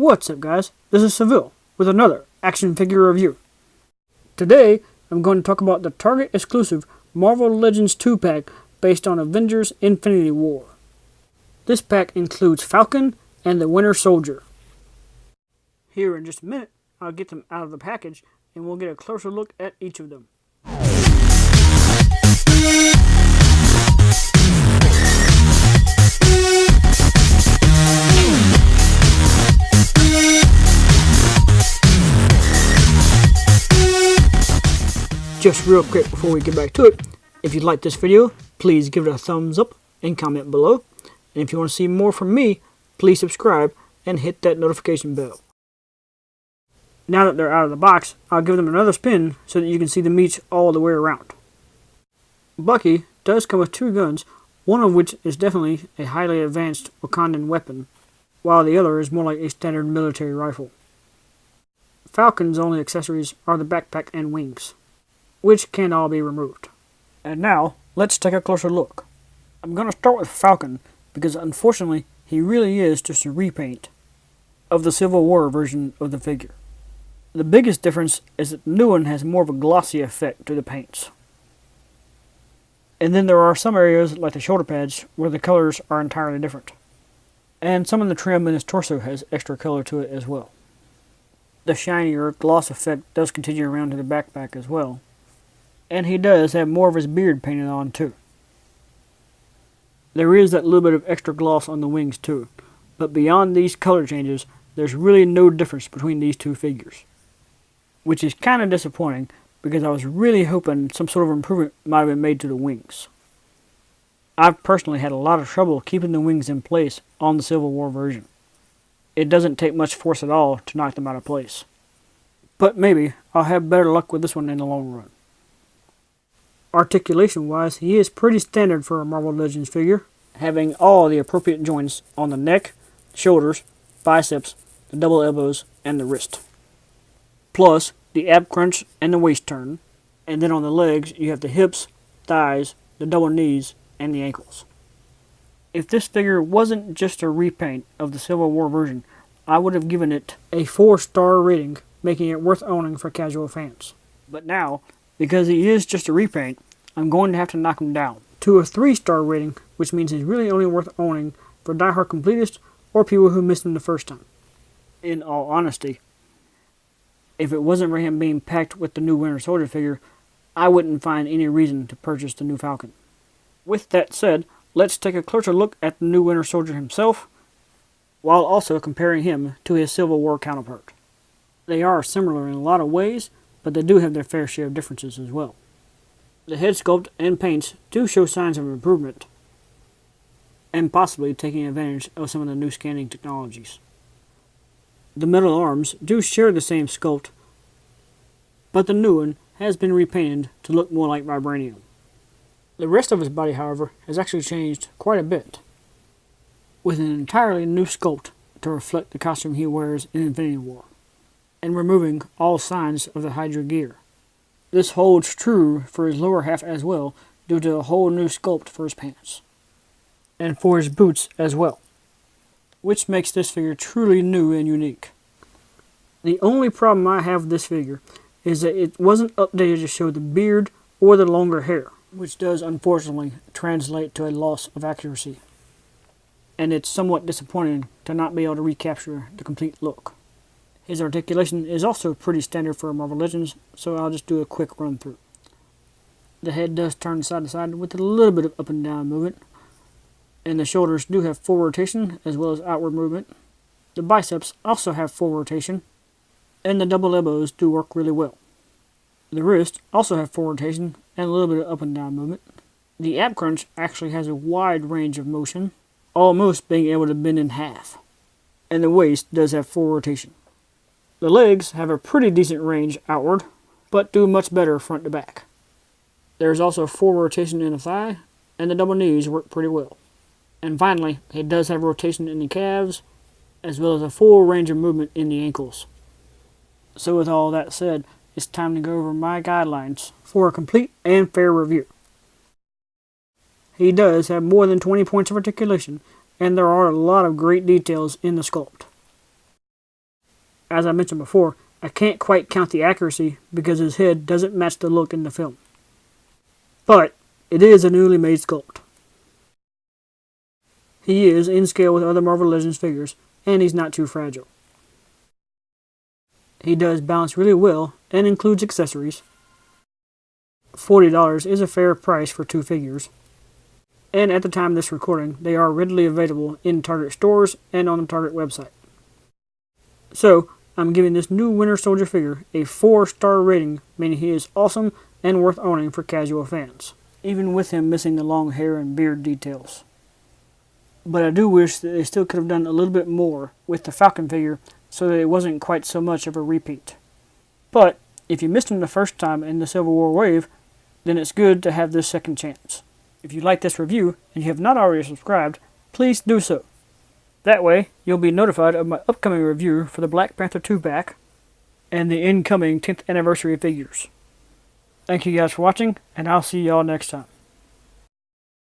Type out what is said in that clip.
What's up, guys? This is Seville with another action figure review. Today, I'm going to talk about the Target exclusive Marvel Legends 2-pack based on Avengers Infinity War. This pack includes Falcon and the Winter Soldier. Here in just a minute, I'll get them out of the package and we'll get a closer look at each of them. Just real quick before we get back to it, if you like this video, please give it a thumbs up and comment below. And if you want to see more from me, please subscribe and hit that notification bell. Now that they're out of the box, I'll give them another spin so that you can see them each all the way around. Bucky does come with two guns, one of which is definitely a highly advanced Wakandan weapon, while the other is more like a standard military rifle. Falcon's only accessories are the backpack and wings, which can all be removed. And now, let's take a closer look. I'm going to start with Falcon, because unfortunately, he really is just a repaint of the Civil War version of the figure. The biggest difference is that the new one has more of a glossy effect to the paints. And then there are some areas, like the shoulder pads, where the colors are entirely different. And some of the trim in his torso has extra color to it as well. The shinier gloss effect does continue around to the backpack as well. And he does have more of his beard painted on too. There is that little bit of extra gloss on the wings too, but beyond these color changes, there's really no difference between these two figures. Which is kind of disappointing, because I was really hoping some sort of improvement might have been made to the wings. I've personally had a lot of trouble keeping the wings in place on the Civil War version. It doesn't take much force at all to knock them out of place. But maybe I'll have better luck with this one in the long run. Articulation-wise, he is pretty standard for a Marvel Legends figure, having all the appropriate joints on the neck, shoulders, biceps, the double elbows, and the wrist. Plus, the ab crunch and the waist turn, and then on the legs, you have the hips, thighs, the double knees, and the ankles. If this figure wasn't just a repaint of the Civil War version, I would have given it a 4-star rating, making it worth owning for casual fans. But now, because he is just a repaint, I'm going to have to knock him down to a 3-star rating, which means he's really only worth owning for diehard completists or people who missed him the first time. In all honesty, if it wasn't for him being packed with the new Winter Soldier figure, I wouldn't find any reason to purchase the new Falcon. With that said, let's take a closer look at the new Winter Soldier himself, while also comparing him to his Civil War counterpart. They are similar in a lot of ways, but they do have their fair share of differences as well. The head sculpt and paints do show signs of improvement, and possibly taking advantage of some of the new scanning technologies. The metal arms do share the same sculpt, but the new one has been repainted to look more like vibranium. The rest of his body, however, has actually changed quite a bit, with an entirely new sculpt to reflect the costume he wears in Infinity War, and removing all signs of the Hydra gear. This holds true for his lower half as well, due to a whole new sculpt for his pants, and for his boots as well, which makes this figure truly new and unique. The only problem I have with this figure is that it wasn't updated to show the beard or the longer hair, which does unfortunately translate to a loss of accuracy. And it's somewhat disappointing to not be able to recapture the complete look. His articulation is also pretty standard for Marvel Legends, so I'll just do a quick run through. The head does turn side to side with a little bit of up and down movement, and the shoulders do have full rotation as well as outward movement. The biceps also have full rotation, and the double elbows do work really well. The wrists also have full rotation and a little bit of up and down movement. The ab crunch actually has a wide range of motion, almost being able to bend in half, and the waist does have full rotation. The legs have a pretty decent range outward, but do much better front to back. There's also full rotation in the thigh, and the double knees work pretty well. And finally, it does have rotation in the calves, as well as a full range of movement in the ankles. So with all that said, it's time to go over my guidelines for a complete and fair review. He does have more than 20 points of articulation, and there are a lot of great details in the sculpt. as I mentioned before, I can't quite count the accuracy because his head doesn't match the look in the film. But it is a newly made sculpt. He is in scale with other Marvel Legends figures, and he's not too fragile. He does balance really well and includes accessories. $40 is a fair price for 2 figures. And at the time of this recording, they are readily available in Target stores and on the Target website. So, I'm giving this new Winter Soldier figure a 4-star rating, meaning he is awesome and worth owning for casual fans, even with him missing the long hair and beard details. But I do wish that they still could have done a little bit more with the Falcon figure so that it wasn't quite so much of a repeat. But if you missed him the first time in the Civil War wave, then it's good to have this second chance. If you like this review and you have not already subscribed, please do so. That way, you'll be notified of my upcoming review for the Black Panther 2 back and the incoming 10th anniversary figures. Thank you guys for watching, and I'll see y'all next time.